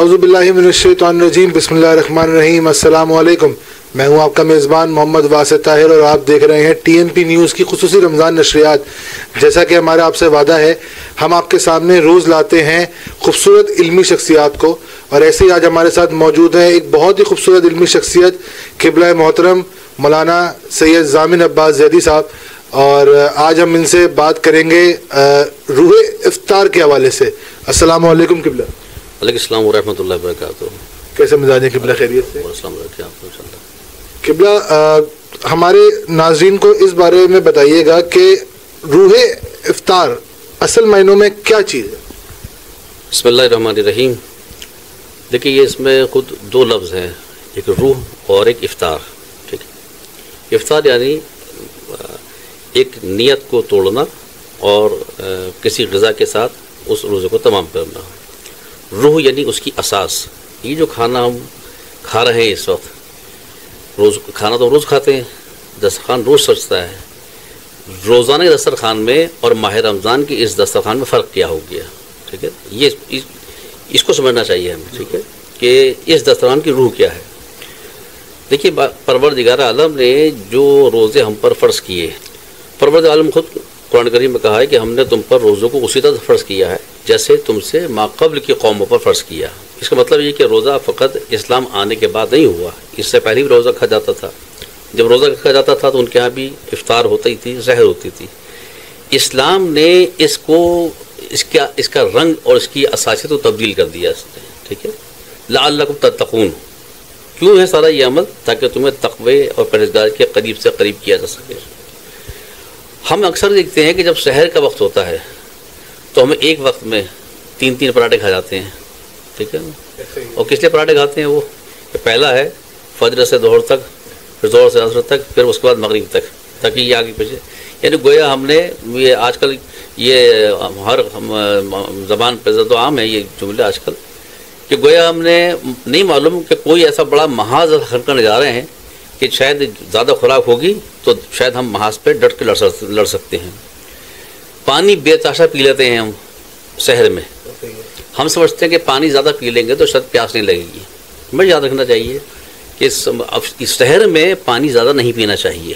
اعوذ باللہ من الشیطان الرجیم بسم اللہ الرحمن الرحیم السلام علیکم. میں ہوں آپ کا میزبان محمد واسط طاہر اور آپ دیکھ رہے ہیں ٹی این پی نیوز کی خصوصی رمضان نشریات. جیسا کہ ہمارا آپ سے وعدہ ہے ہم آپ کے سامنے روز لاتے ہیں خوبصورت علمی شخصیات کو, اور ایسے ہی آج ہمارے ساتھ موجود ہیں ایک بہت ہی خوبصورت علمی شخصیت قبلہ محترم مولانا سید ضامن عباس زیدی صاحب, اور آج ہم ان سے بات کریں گے روح افطار کے حوالے سے. السلام علیکم قبلہ. وعلیکم السلام ورحمۃ اللہ وبرکاتہ. کیسے مزاج ہیں قبلہ؟ خیریت سے؟ السلام علیکم. قبلہ ہمارے ناظرین کو اس بارے میں بتائیے گا کہ روح افطار اصل معنوں میں کیا چیز ہے؟ بسم اللہ الرحمن الرحیم. دیکھیے یہ اس میں خود دو لفظ ہیں, ایک روح اور ایک افطار. ٹھیک ہے, افطار یعنی ایک نیت کو توڑنا اور کسی غذا کے ساتھ اس روزے کو تمام کرنا. روح یعنی اس کی اساس. یہ جو کھانا ہم کھا رہے ہیں اس وقت, روز کھانا تو روز کھاتے ہیں, دسترخوان روز سجتا ہے. روزانہ دسترخوان میں اور ماہ رمضان کی اس دسترخوان میں فرق کیا ہو گیا. ٹھیک ہے, یہ اس کو سمجھنا چاہیے ہمیں. ٹھیک ہے, کہ اس دسترخوان کی روح کیا ہے. دیکھیے پروردگار عالم نے جو روزے ہم پر فرض کیے, پروردگار عالم خود قرآن کریم میں کہا ہے کہ ہم نے تم پر روزوں کو اسی طرح فرض کیا ہے جیسے تم سے ماقبل کی قوموں پر فرض کیا. اس کا مطلب یہ کہ روزہ فقط اسلام آنے کے بعد نہیں ہوا, اس سے پہلے بھی روزہ کھا جاتا تھا. جب روزہ کھا جاتا تھا تو ان کے ہاں بھی افطار ہوتی تھی, سحر ہوتی تھی. اسلام نے اس کو اس کا رنگ اور اس کی اساسیت کو تبدیل کر دیا اس نے. ٹھیک ہے, لعلکم تتقون. کیوں ہے سارا یہ عمل؟ تاکہ تمہیں تقوی اور پرہیزگاری کے قریب سے قریب کیا جا سکے. ہم اکثر دیکھتے ہیں کہ جب سحر کا وقت ہوتا ہے تو ہمیں ایک وقت میں 3 پراٹھے کھا جاتے ہیں. ٹھیک ہے, اور کس لیے پراٹھے کھاتے ہیں؟ وہ پہلا ہے فجر سے ظہر تک, پھر ظہر سے عصر تک, پھر اس کے بعد مغرب تک, تاکہ یہ آگے پیچھے. یعنی گویا ہم نے یہ آج کل یہ ہر زبان پہ تو عام ہے یہ جملے آج کل, کہ گویا ہم نے نہیں معلوم کہ کوئی ایسا بڑا محاذ کرنے جا رہے ہیں کہ شاید زیادہ خوراک ہوگی تو شاید ہم محاذ پہ ڈٹ کے لڑ سکتے ہیں. پانی بے تحاشا پی لیتے ہیں ہم سحر میں. ہم سمجھتے ہیں کہ پانی زیادہ پی لیں گے تو شاید پیاس نہیں لگے گی. ہمیں یاد رکھنا چاہیے کہ اس سحر میں پانی زیادہ نہیں پینا چاہیے,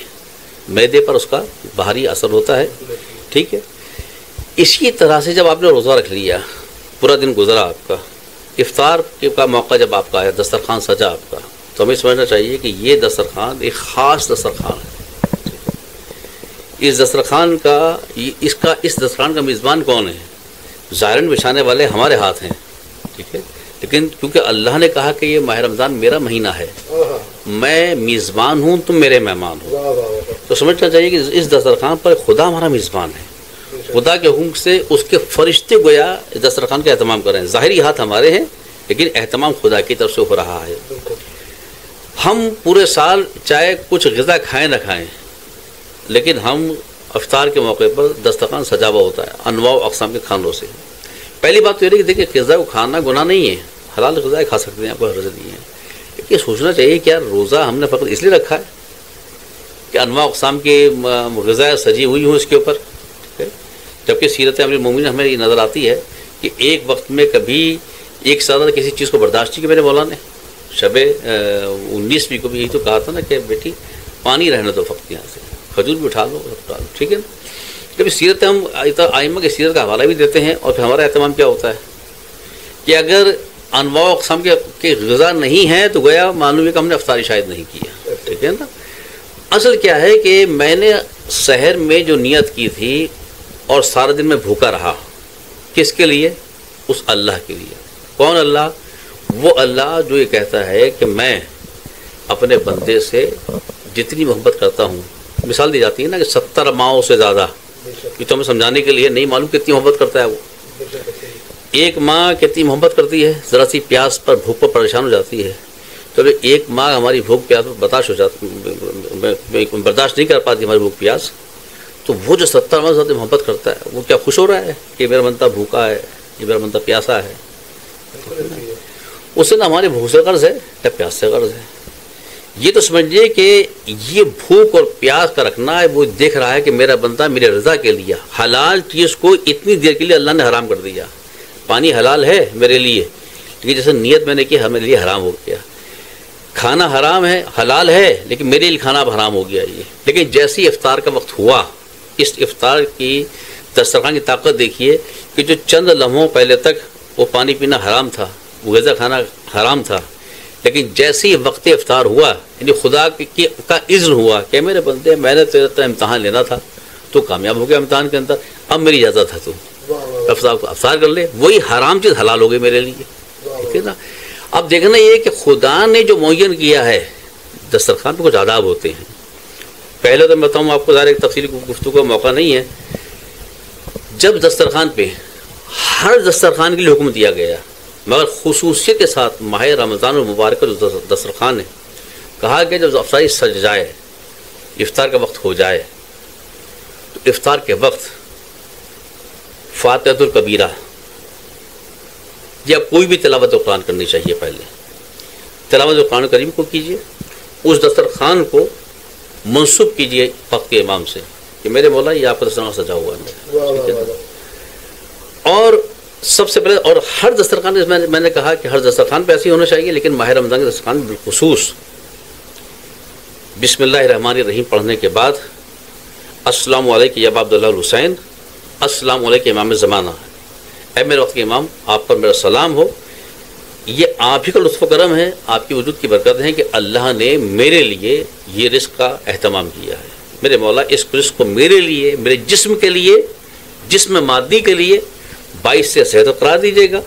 معدے پر اس کا باہری اثر ہوتا ہے. ٹھیک ہے, اسی طرح سے جب آپ نے روزہ رکھ لیا, پورا دن گزرا آپ کا, افطار کا موقع جب آپ کا آیا, دسترخوان سجا آپ کا, تو ہمیں سمجھنا چاہیے کہ یہ دسترخوان ایک خاص دسترخوان ہے. اس دسترخوان کا اس دسترخوان کا میزبان کون ہے؟ ظاہراً بچھانے والے ہمارے ہاتھ ہیں. ٹھیک ہے, لیکن کیونکہ اللہ نے کہا کہ یہ ماہ رمضان میرا مہینہ ہے, میں میزبان ہوں, تم میرے مہمان ہو, تو سمجھنا چاہیے کہ اس دسترخوان پر خدا ہمارا میزبان ہے. خدا کے حکم سے اس کے فرشتے گویا اس دسترخوان کا اہتمام کر رہے ہیں. ظاہری ہاتھ ہمارے ہیں لیکن اہتمام خدا کی طرف سے ہو رہا ہے. ہم پورے سال چاہے کچھ غذا کھائیں نہ کھائیں, لیکن ہم افطار کے موقع پر دسترخوان سجا ہوا ہوتا ہے انواع و اقسام کے کھانوں سے. پہلی بات تو یہ ہے کہ دیکھیے غذا کو کھانا گناہ نہیں ہے, حلال غذا کھا سکتے ہیں, آپ کو حرج نہیں ہے. لیکن یہ سوچنا چاہیے کہ یار روزہ ہم نے فقط اس لیے رکھا ہے کہ انواع اقسام کی غذا سجی ہوئی ہوں اس کے اوپر. جبکہ سیرت امیر المومنین ہمیں یہ نظر آتی ہے کہ ایک وقت میں کبھی ایک سے زیادہ کسی چیز کو برداشت نہیں. کہ میرے مولا نے شب 19ویں کو بھی یہی تو کہا تھا نا کہ بیٹی پانی رہنے دو فقط, یہاں سے کھجور بھی اٹھا لو. ٹھیک ہے نا, کبھی سیرت ہم آئمہ کی سیرت کا حوالہ بھی دیتے ہیں, اور پھر ہمارا اہتمام کیا ہوتا ہے کہ اگر انواع اقسام کے غذا نہیں ہیں تو گویا معلوم ہے کہ ہم نے افطاری شاید نہیں کیا. ٹھیک ہے نا. اصل کیا ہے کہ میں نے سحر میں جو نیت کی تھی اور سارا دن میں بھوکا رہا, کس کے لیے؟ اس اللہ کے لیے. کون اللہ؟ وہ اللہ جو یہ کہتا ہے کہ میں اپنے بندے سے جتنی محبت کرتا ہوں, مثال دی جاتی ہے نا کہ 70 ماؤں سے زیادہ, یہ تو ہمیں سمجھانے کے لیے نہیں معلوم کتنی محبت کرتا ہے وہ. ایک ماں کتنی محبت کرتی ہے, ذرا سی پیاس پر بھوک پر پریشان ہو جاتی ہے, تو ایک ماں ہماری بھوک پیاس برداشت نہیں کر پاتی ہماری بھوک پیاس, تو وہ جو 70 ماہ سے محبت کرتا ہے وہ کیا خوش ہو رہا ہے کہ میرا بندہ بھوکا ہے, یہ میرا بندہ پیاسا ہے. اس سے نہ ہماری بھوک سے قرض ہے نہ پیاس سے قرض ہے. یہ تو سمجھیے کہ یہ بھوک اور پیاس کا رکھنا ہے, وہ دیکھ رہا ہے کہ میرا بندہ میرے رضا کے لیے حلال چیز کو اتنی دیر کے لیے اللہ نے حرام کر دیا. پانی حلال ہے میرے لیے, لیکن جیسے نیت میں نے کی ہمارے لیے حرام ہو گیا. کھانا حرام ہے، حلال ہے، لیکن میرے لیے کھانا اب حرام ہو گیا یہ. لیکن جیسی افطار کا وقت ہوا، اس افطار کی دسترخوان کی طاقت دیکھیے کہ جو چند لمحوں پہلے تک وہ پانی پینا حرام تھا، وہ غذا کھانا حرام تھا، لیکن جیسے ہی وقت افطار ہوا، یعنی خدا کا اذن ہوا کہ میرے بندے میں نے تیرا امتحان لینا تھا، تو کامیاب ہو گیا امتحان کے اندر، اب میری اجازت ہے تو افطار کر لے. وہی حرام چیز حلال ہو گئی میرے لیے. ٹھیک ہے نا. اب دیکھنا یہ کہ خدا نے جو معین کیا ہے، دسترخوان پہ کچھ آداب ہوتے ہیں. پہلے تو میں بتاؤں آپ کو، ظاہر ایک تفصیلی گفتگو کا موقع نہیں ہے. جب دسترخوان پہ ہر دسترخوان کے لیے حکم دیا گیا، مگر خصوصیت کے ساتھ ماہ رمضان المبارک کا جو دسترخوان ہے، کہا کہ جب افطاری سج جائے، افطار کا وقت ہو جائے، تو افطار کے وقت فاتحۃ الکبیرہ یا کوئی بھی تلاوت قرآن کرنی چاہیے. پہلے تلاوت قرآن کریم کو کیجیے، اس دسترخوان کو منسوب کیجیے وقت کے امام سے کہ میرے مولا یہ آپ کا دسترخوان سجا ہوا ہے. اور سب سے پہلے، اور ہر دسترخوان میں نے کہا کہ ہر دسترخوان پہ ایسے ہی ہونا چاہیے، لیکن ماہ رمضان کے دسترخوان بالخصوص بسم اللہ الرحمن الرحیم پڑھنے کے بعد السلام علیکم یا ابا عبداللہ الحسین، السلام علیکم امام زمانہ، اے میرے وقت کے امام آپ پر میرا سلام ہو. یہ آپ ہی کا لطف و کرم ہے، آپ کی وجود کی برکت ہے کہ اللہ نے میرے لیے یہ رزق کا اہتمام کیا ہے. میرے مولا اس رزق کو میرے لیے، میرے جسم کے لیے، جسم مادی کے لیے باعث سے صحت قرار دیجیے گا،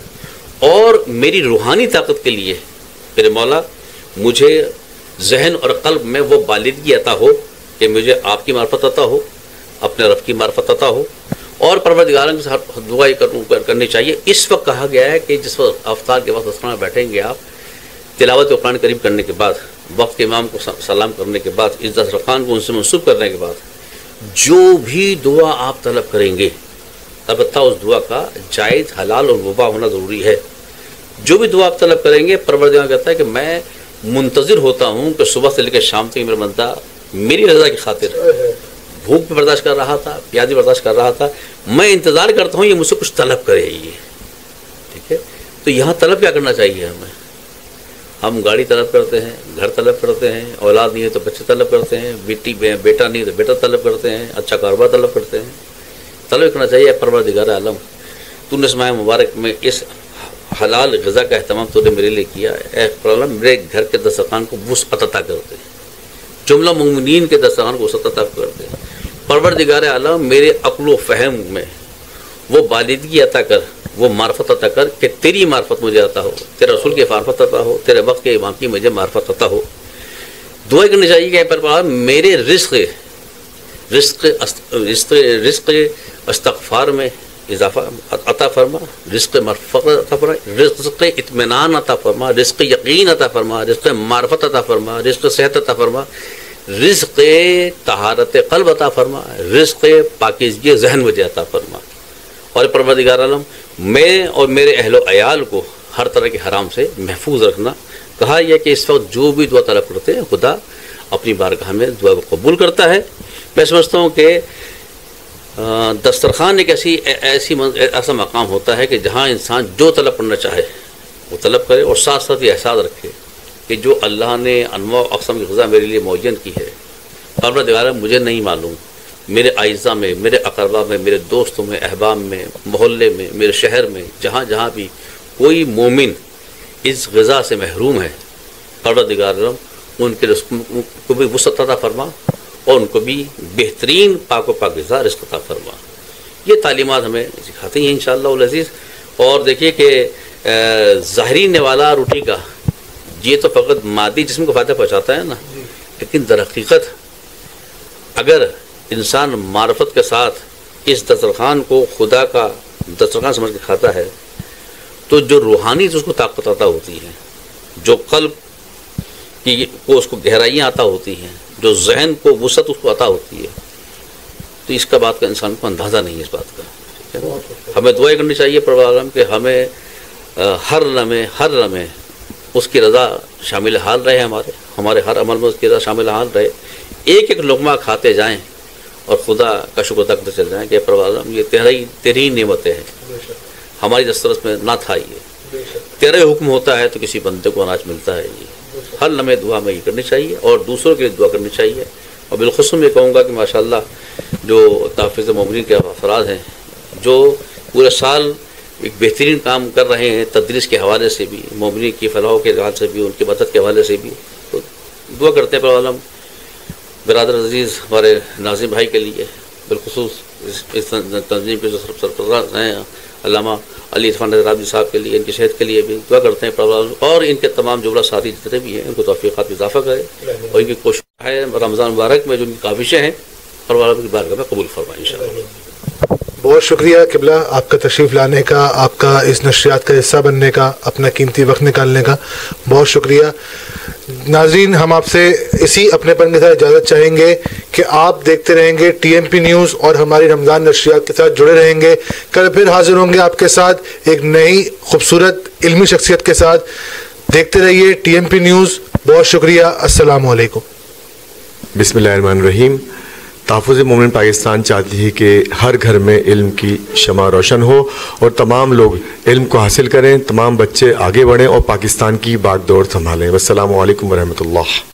اور میری روحانی طاقت کے لیے میرے مولا مجھے ذہن اور قلب میں وہ بالغی عطا ہو کہ مجھے آپ کی معرفت عطا ہو، اپنے رب کی معرفت عطا ہو، اور پروردگاروں کے ساتھ دعائی کرنی چاہیے. اس وقت کہا گیا ہے کہ جس وقت افطار کے وقت دسترخوان بیٹھیں گے آپ، تلاوت قرآن کریم کرنے کے بعد، وقت کے امام کو سلام کرنے کے بعد، اس دسترخوان کو ان سے منسوب کرنے کے بعد، جو بھی دعا آپ طلب کریں گے، البتہ اس دعا کا جائز، حلال اور مباح ہونا ضروری ہے. جو بھی دعا آپ طلب کریں گے، پروردگار کہتا ہے کہ میں منتظر ہوتا ہوں کہ صبح سے لے کے شام تک میرا بندہ میری رضا کی خاطر بھوک بھی برداشت کر رہا تھا، پیاس بھی برداشت کر رہا تھا، میں انتظار کرتا ہوں یہ مجھ سے کچھ طلب کرے. یہ ٹھیک ہے. تو یہاں طلب کیا کرنا چاہیے ہمیں؟ ہم گاڑی طلب کرتے ہیں، گھر طلب کرتے ہیں، اولاد نہیں ہے تو بچے طلب کرتے ہیں، بیٹا نہیں تو بیٹا طلب کرتے ہیں، اچھا کاروبار طلب کرتے ہیں. طلب کرنا چاہیے پروردگار عالم، تو نے اس ماہ مبارک میں اس حلال غذا کا اہتمام تو نے میرے لیے کیا ہے، اے پروردگار میرے گھر کے دسترخوان کو وسعت عطا کرتے ہیں، جملہ مومنین کے دسترخوان کو وسعت عطا کرتے ہیں. پروردگار عالم میرے عقل و فہم میں وہ بالغی عطا کر، وہ معرفت عطا کر کہ تیری معرفت مجھے عطا ہو، تیرے رسول کی معرفت عطا ہو، تیرے وقت کے امام کی مجھے معرفت عطا ہو. دعا کرنی چاہیے کہ پروردگار میرے رزق استغفار میں اضافہ عطا فرما، رزق مرفت عطا فرما، رزق اطمینان عطا فرما، رزق یقین عطا فرما، رزق معرفت عطا فرما، رزق صحت عطا فرما، رزق طہارت قلب عطا فرما، رزق پاکیزگی ذہن مجھے عطا فرما. اور پروردگار عالم میں اور میرے اہل و عیال کو ہر طرح کے حرام سے محفوظ رکھنا. کہا یہ کہ اس وقت جو بھی دعا طلب کرتے ہیں خدا اپنی بارگاہ میں دعا کو قبول کرتا ہے. میں سمجھتا ہوں کہ دسترخوان ایک ایسا مقام ہوتا ہے کہ جہاں انسان جو طلب کرنا چاہے وہ طلب کرے، اور ساتھ ساتھ یہ احساس رکھے کہ جو اللہ نے انواع و اقسام کی غذا میرے لیے معین کی ہے، پروردگار مجھے نہیں معلوم، میرے اعزاء میں، میرے اقربا میں، میرے دوستوں میں، احباب میں، محلے میں، میرے شہر میں، جہاں جہاں بھی کوئی مومن اس غذا سے محروم ہے، پروردگار ان کے رزق کو بھی وسعت عطا فرما، اور ان کو بھی بہترین پاک و پاکیزہ رزق عطا فرما. یہ تعلیمات ہمیں سکھاتی ہیں انشاءاللہ العزیز. اور دیکھیے کہ ظاہری نوالا روٹی کا یہ تو فقط مادی جسم کو فائدہ پہنچاتا ہے نا، لیکن در حقیقت اگر انسان معرفت کے ساتھ اس دسترخوان کو خدا کا دسترخوان سمجھ کے کھاتا ہے تو جو روحانی اس کو طاقت عطا ہوتی ہے، جو قلب کی کو اس کو گہرائیاں عطا ہوتی ہیں، جو ذہن کو وسعت اس کو عطا ہوتی ہے، تو اس کا بات کا انسان کو اندازہ نہیں ہے اس بات کا. ہمیں دعائیں کرنی چاہیے پروردگار کہ ہمیں ہر لمحے اس کی رضا شامل حال رہے، ہمارے ہر عمل میں اس کی رضا شامل حال رہے. ایک ایک لقمہ کھاتے جائیں اور خدا کا شکر ادا کرتے چل جائیں کہ پروردگار یہ تیری نعمتیں ہیں، ہماری دسترس میں نہ تھا یہ، 13 حکم ہوتا ہے تو کسی بندے کو اناج ملتا ہے جی. ہر لمحے دعا میں یہ کرنی چاہیے اور دوسروں کے لیے دعا کرنی چاہیے. اور بالخصوص میں کہوں گا کہ ماشاءاللہ جو تحفظ مومنین کے افراد ہیں جو پورے سال ایک بہترین کام کر رہے ہیں تدریس کے حوالے سے بھی، مومنین کی فلاح کے حوالے سے بھی، ان کی مدد کے حوالے سے بھی، تو دعا کرتے ہیں پروالم برادر عزیز ہمارے ناظم بھائی کے لیے، بالخصوص اس تنظیم کے جو سرپرست ہیں علامہ علی عرفان رابطی صاحب کے لیے، ان کی صحت کے لیے بھی دعا کرتے ہیں پروالم، اور ان کے تمام جملہ ساتھی جتنے بھی ہیں ان کو توفیقات میں اضافہ کرے اور ان کی کوشش ہے رمضان مبارک میں جو ان کی کاوشیں ہیں پروالم کی بارگاہ میں قبول فرمائیں انشاءاللہ. بہت شکریہ قبلہ آپ کا تشریف لانے کا، آپ کا اس نشریات کا حصہ بننے کا، اپنا قیمتی وقت نکالنے کا بہت شکریہ. ناظرین ہم آپ سے اسی اپنے پن کے ساتھ اجازت چاہیں گے کہ آپ دیکھتے رہیں گے ٹی ایم پی نیوز اور ہماری رمضان نشریات کے ساتھ جڑے رہیں گے. کل پھر حاضر ہوں گے آپ کے ساتھ ایک نئی خوبصورت علمی شخصیت کے ساتھ. دیکھتے رہیے ٹی ایم پی نیوز. بہت شکریہ. السلام علیکم. بسم اللہ الرحمن الرحیم. تحفظ مومن پاکستان چاہتی ہے کہ ہر گھر میں علم کی شمع روشن ہو اور تمام لوگ علم کو حاصل کریں، تمام بچے آگے بڑھیں اور پاکستان کی باغ دوڑ سنبھالیں. والسلام علیکم ورحمۃ اللہ.